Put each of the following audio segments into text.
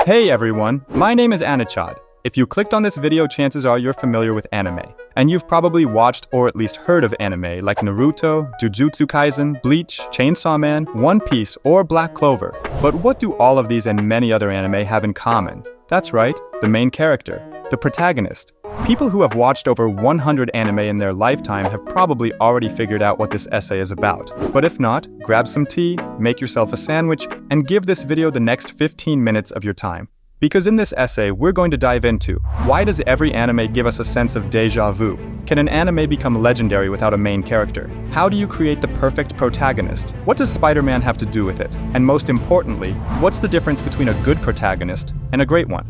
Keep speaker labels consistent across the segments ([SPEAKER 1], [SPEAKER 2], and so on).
[SPEAKER 1] Hey everyone, my name is AniChad. If you clicked on this video, chances are you're familiar with anime. And you've probably watched or at least heard of anime like Naruto, Jujutsu Kaisen, Bleach, Chainsaw Man, One Piece, or Black Clover. But what do all of these and many other anime have in common? That's right, the main character, the protagonist. People who have watched over 100 anime in their lifetime have probably already figured out what this essay is about. But if not, grab some tea, make yourself a sandwich, and give this video the next 15 minutes of your time. Because in this essay, we're going to dive into why does every anime give us a sense of déjà vu? Can an anime become legendary without a main character? How do you create the perfect protagonist? What does Spider-Man have to do with it? And most importantly, what's the difference between a good protagonist and a great one?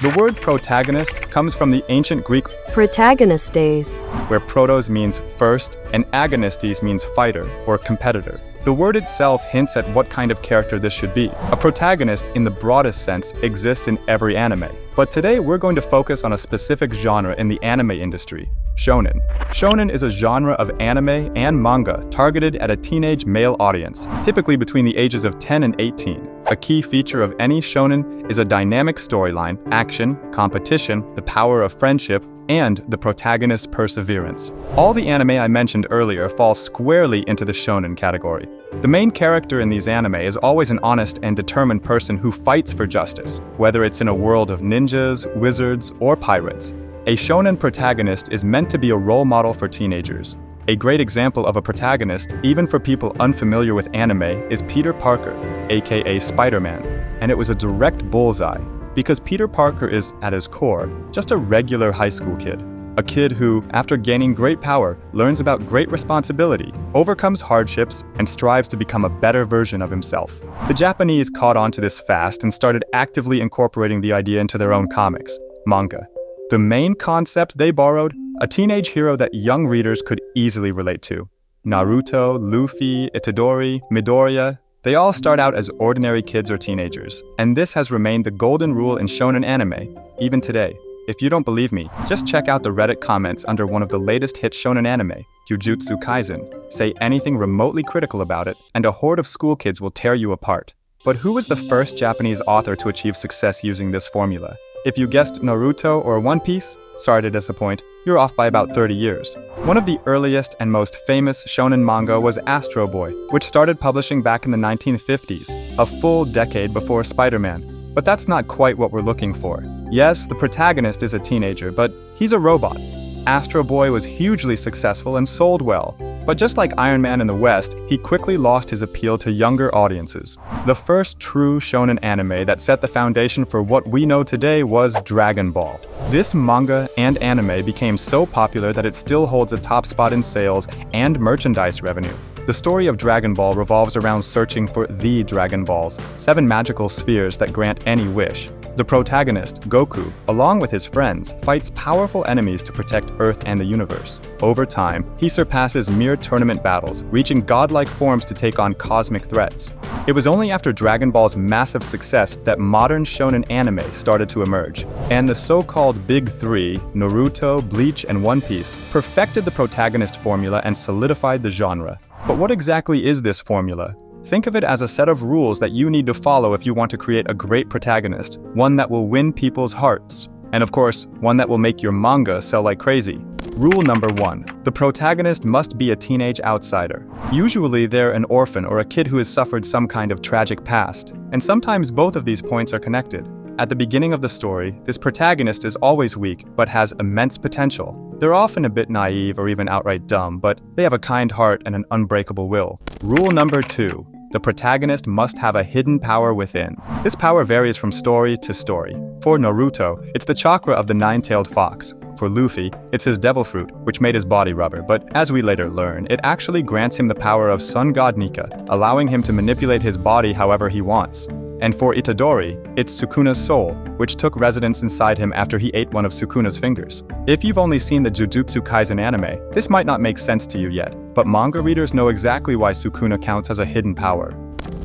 [SPEAKER 1] The word protagonist comes from the ancient Greek
[SPEAKER 2] Protagonistes,
[SPEAKER 1] where protos means first and agonistes means fighter or competitor. The word itself hints at what kind of character this should be. A protagonist, in the broadest sense, exists in every anime. But today we're going to focus on a specific genre in the anime industry, shonen. Shonen is a genre of anime and manga targeted at a teenage male audience, typically between the ages of 10 and 18. A key feature of any shonen is a dynamic storyline, action, competition, the power of friendship, and the protagonist's perseverance. All the anime I mentioned earlier fall squarely into the shonen category. The main character in these anime is always an honest and determined person who fights for justice, whether it's in a world of ninjas, wizards, or pirates. A shonen protagonist is meant to be a role model for teenagers. A great example of a protagonist, even for people unfamiliar with anime, is Peter Parker, aka Spider-Man, and it was a direct bullseye. Because Peter Parker is, at his core, just a regular high school kid. A kid who, after gaining great power, learns about great responsibility, overcomes hardships, and strives to become a better version of himself. The Japanese caught on to this fast and started actively incorporating the idea into their own comics, manga. The main concept they borrowed? A teenage hero that young readers could easily relate to. Naruto, Luffy, Itadori, Midoriya, they all start out as ordinary kids or teenagers, and this has remained the golden rule in shonen anime, even today. If you don't believe me, just check out the Reddit comments under one of the latest hit shonen anime, Jujutsu Kaisen. Say anything remotely critical about it, and a horde of school kids will tear you apart. But who was the first Japanese author to achieve success using this formula? If you guessed Naruto or One Piece, sorry to disappoint, you're off by about 30 years. One of the earliest and most famous shonen manga was Astro Boy, which started publishing back in the 1950s, a full decade before Spider-Man. But that's not quite what we're looking for. Yes, the protagonist is a teenager, but he's a robot. Astro Boy was hugely successful and sold well. But just like Iron Man in the West, he quickly lost his appeal to younger audiences. The first true shonen anime that set the foundation for what we know today was Dragon Ball. This manga and anime became so popular that it still holds a top spot in sales and merchandise revenue. The story of Dragon Ball revolves around searching for the Dragon Balls, 7 magical spheres that grant any wish. The protagonist, Goku, along with his friends, fights powerful enemies to protect Earth and the universe. Over time, he surpasses mere tournament battles, reaching godlike forms to take on cosmic threats. It was only after Dragon Ball's massive success that modern shonen anime started to emerge, and the so-called Big Three, Naruto, Bleach, and One Piece, perfected the protagonist formula and solidified the genre. But what exactly is this formula? Think of it as a set of rules that you need to follow if you want to create a great protagonist, one that will win people's hearts. And of course, one that will make your manga sell like crazy. Rule number 1. The protagonist must be a teenage outsider. Usually they're an orphan or a kid who has suffered some kind of tragic past, and sometimes both of these points are connected. At the beginning of the story, this protagonist is always weak, but has immense potential. They're often a bit naive or even outright dumb, but they have a kind heart and an unbreakable will. Rule number 2. The protagonist must have a hidden power within. This power varies from story to story. For Naruto, it's the chakra of the nine-tailed fox. For Luffy, it's his devil fruit, which made his body rubber, but as we later learn, it actually grants him the power of sun god Nika, allowing him to manipulate his body however he wants. And for Itadori, it's Sukuna's soul, which took residence inside him after he ate one of Sukuna's fingers. If you've only seen the Jujutsu Kaisen anime, this might not make sense to you yet, but manga readers know exactly why Sukuna counts as a hidden power.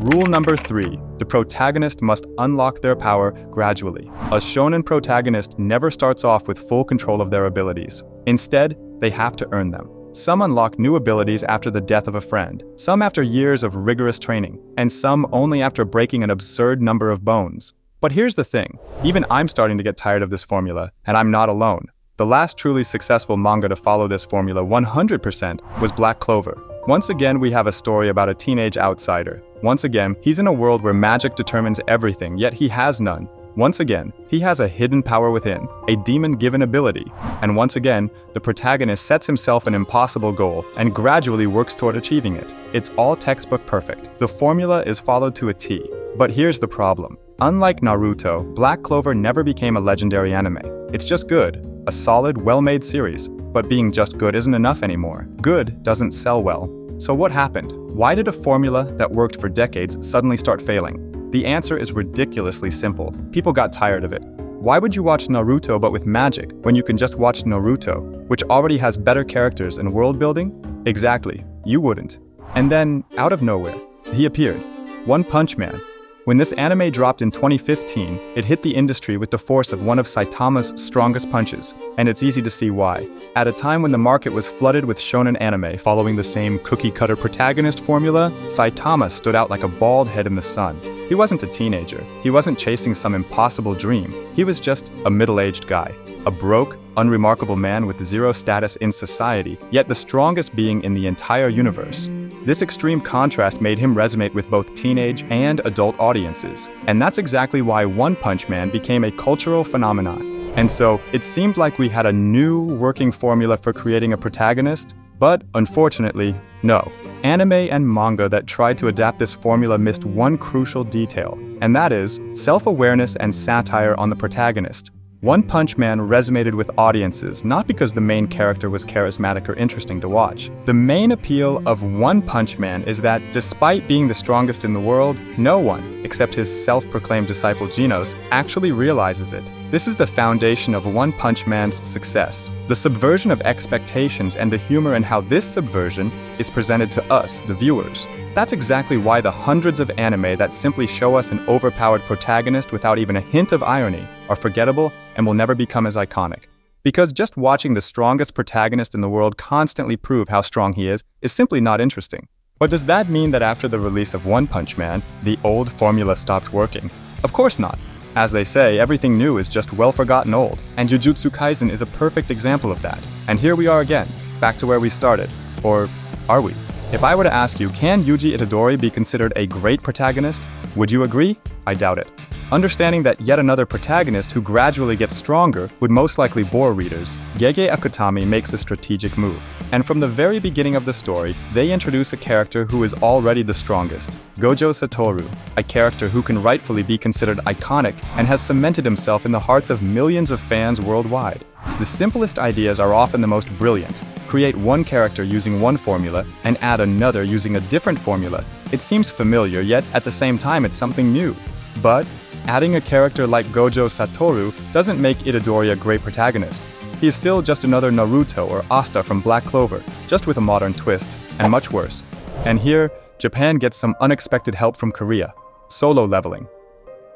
[SPEAKER 1] Rule number 3. The protagonist must unlock their power gradually. A shonen protagonist never starts off with full control of their abilities. Instead, they have to earn them. Some unlock new abilities after the death of a friend, some after years of rigorous training, and some only after breaking an absurd number of bones. But here's the thing, even I'm starting to get tired of this formula, and I'm not alone. The last truly successful manga to follow this formula 100% was Black Clover. Once again, we have a story about a teenage outsider. Once again, he's in a world where magic determines everything, yet he has none. Once again, he has a hidden power within, a demon-given ability. And once again, the protagonist sets himself an impossible goal and gradually works toward achieving it. It's all textbook perfect. The formula is followed to a T. But here's the problem. Unlike Naruto, Black Clover never became a legendary anime. It's just good, a solid, well-made series. But being just good isn't enough anymore. Good doesn't sell well. So what happened? Why did a formula that worked for decades suddenly start failing? The answer is ridiculously simple. People got tired of it. Why would you watch Naruto but with magic when you can just watch Naruto, which already has better characters and world building? Exactly, you wouldn't. And then, out of nowhere, he appeared. One Punch Man. When this anime dropped in 2015, it hit the industry with the force of one of Saitama's strongest punches, and it's easy to see why. At a time when the market was flooded with shonen anime following the same cookie-cutter protagonist formula, Saitama stood out like a bald head in the sun. He wasn't a teenager. He wasn't chasing some impossible dream. He was just a middle-aged guy. A broke, unremarkable man with zero status in society, yet the strongest being in the entire universe. This extreme contrast made him resonate with both teenage and adult audiences. And that's exactly why One Punch Man became a cultural phenomenon. And so, it seemed like we had a new working formula for creating a protagonist, but unfortunately, no. Anime and manga that tried to adapt this formula missed one crucial detail, and that is self-awareness and satire on the protagonist. One Punch Man resonated with audiences not because the main character was charismatic or interesting to watch. The main appeal of One Punch Man is that, despite being the strongest in the world, no one, except his self-proclaimed disciple Genos, actually realizes it. This is the foundation of One Punch Man's success. The subversion of expectations and the humor in how this subversion is presented to us, the viewers. That's exactly why the hundreds of anime that simply show us an overpowered protagonist without even a hint of irony are forgettable and will never become as iconic. Because just watching the strongest protagonist in the world constantly prove how strong he is simply not interesting. But does that mean that after the release of One Punch Man, the old formula stopped working? Of course not. As they say, everything new is just well-forgotten old, and Jujutsu Kaisen is a perfect example of that. And here we are again, back to where we started. Or are we? If I were to ask you, can Yuji Itadori be considered a great protagonist? Would you agree? I doubt it. Understanding that yet another protagonist who gradually gets stronger would most likely bore readers, Gege Akutami makes a strategic move. And from the very beginning of the story, they introduce a character who is already the strongest, Gojo Satoru, a character who can rightfully be considered iconic and has cemented himself in the hearts of millions of fans worldwide. The simplest ideas are often the most brilliant. Create one character using one formula and add another using a different formula. It seems familiar, yet at the same time it's something new. But adding a character like Gojo Satoru doesn't make Itadori a great protagonist. He is still just another Naruto or Asta from Black Clover, just with a modern twist, and much worse. And here, Japan gets some unexpected help from Korea. Solo Leveling.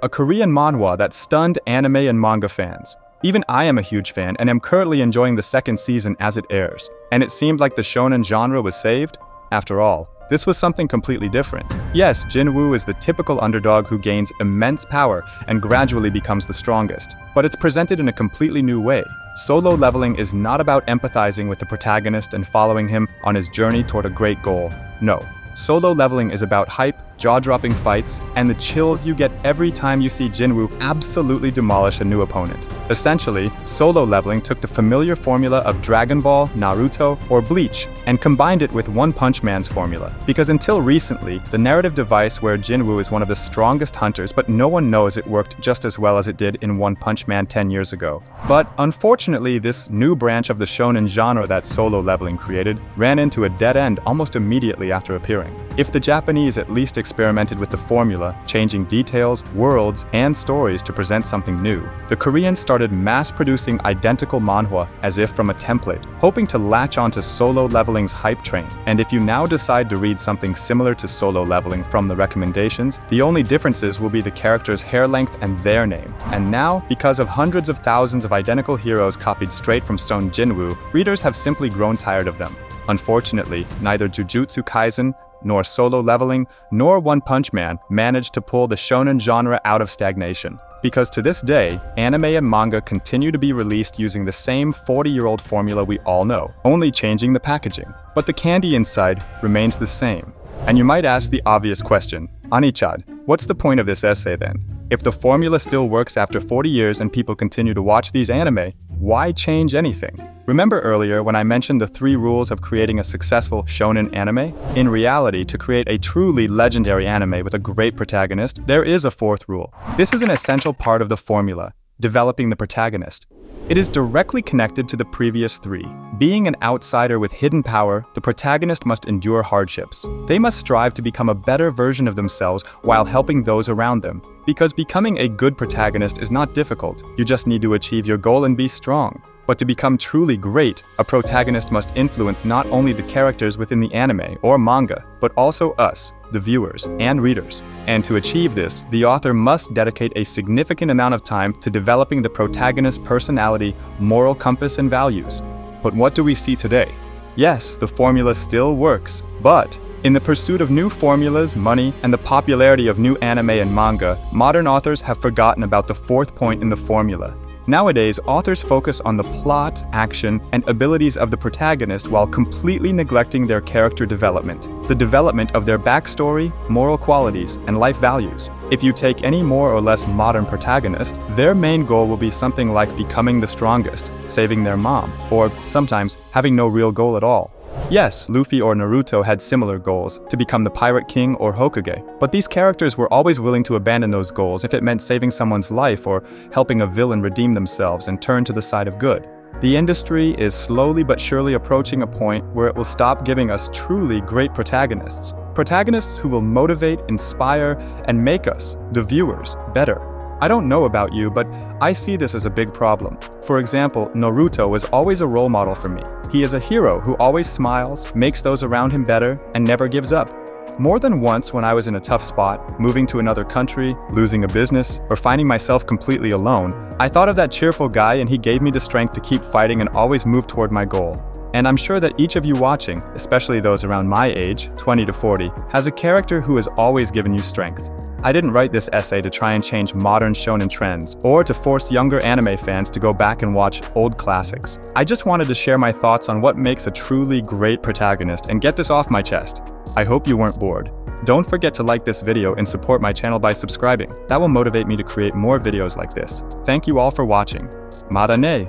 [SPEAKER 1] A Korean manhwa that stunned anime and manga fans. Even I am a huge fan and am currently enjoying the second season as it airs. And it seemed like the shonen genre was saved? After all, this was something completely different. Yes, Jinwoo is the typical underdog who gains immense power and gradually becomes the strongest. But it's presented in a completely new way. Solo Leveling is not about empathizing with the protagonist and following him on his journey toward a great goal. No. Solo Leveling is about hype, jaw-dropping fights, and the chills you get every time you see Jinwoo absolutely demolish a new opponent. Essentially, Solo Leveling took the familiar formula of Dragon Ball, Naruto, or Bleach, and combined it with One Punch Man's formula. Because until recently, the narrative device where Jinwoo is one of the strongest hunters, but no one knows it worked just as well as it did in One Punch Man 10 years ago. But unfortunately, this new branch of the shonen genre that Solo Leveling created ran into a dead end almost immediately after appearing. If the Japanese at least experimented with the formula, changing details, worlds, and stories to present something new, the Koreans started mass-producing identical manhwa as if from a template, hoping to latch onto Solo Leveling's hype train. And if you now decide to read something similar to Solo Leveling from the recommendations, the only differences will be the character's hair length and their name. And now, because of hundreds of thousands of identical heroes copied straight from Stone Jinwoo, readers have simply grown tired of them. Unfortunately, neither Jujutsu Kaisen, nor Solo Leveling, nor One Punch Man managed to pull the shonen genre out of stagnation. Because to this day, anime and manga continue to be released using the same 40-year-old formula we all know, only changing the packaging. But the candy inside remains the same. And you might ask the obvious question, AniChad, what's the point of this essay then? If the formula still works after 40 years and people continue to watch these anime, why change anything? Remember earlier when I mentioned the 3 rules of creating a successful shonen anime? In reality, to create a truly legendary anime with a great protagonist, there is a 4th rule. This is an essential part of the formula, developing the protagonist. It is directly connected to the previous 3. Being an outsider with hidden power, the protagonist must endure hardships. They must strive to become a better version of themselves while helping those around them. Because becoming a good protagonist is not difficult, you just need to achieve your goal and be strong. But to become truly great, a protagonist must influence not only the characters within the anime or manga, but also us, the viewers and readers. And to achieve this, the author must dedicate a significant amount of time to developing the protagonist's personality, moral compass, and values. But what do we see today? Yes, the formula still works, but in the pursuit of new formulas, money, and the popularity of new anime and manga, modern authors have forgotten about the 4th point in the formula. Nowadays, authors focus on the plot, action, and abilities of the protagonist while completely neglecting their character development, the development of their backstory, moral qualities, and life values. If you take any more or less modern protagonist, their main goal will be something like becoming the strongest, saving their mom, or sometimes having no real goal at all. Yes, Luffy or Naruto had similar goals, to become the Pirate King or Hokage, but these characters were always willing to abandon those goals if it meant saving someone's life or helping a villain redeem themselves and turn to the side of good. The industry is slowly but surely approaching a point where it will stop giving us truly great protagonists. Protagonists who will motivate, inspire, and make us, the viewers, better. I don't know about you, but I see this as a big problem. For example, Naruto was always a role model for me. He is a hero who always smiles, makes those around him better, and never gives up. More than once when I was in a tough spot, moving to another country, losing a business, or finding myself completely alone, I thought of that cheerful guy and he gave me the strength to keep fighting and always move toward my goal. And I'm sure that each of you watching, especially those around my age, 20 to 40, has a character who has always given you strength. I didn't write this essay to try and change modern shonen trends, or to force younger anime fans to go back and watch old classics. I just wanted to share my thoughts on what makes a truly great protagonist and get this off my chest. I hope you weren't bored. Don't forget to like this video and support my channel by subscribing. That will motivate me to create more videos like this. Thank you all for watching. Mata ne!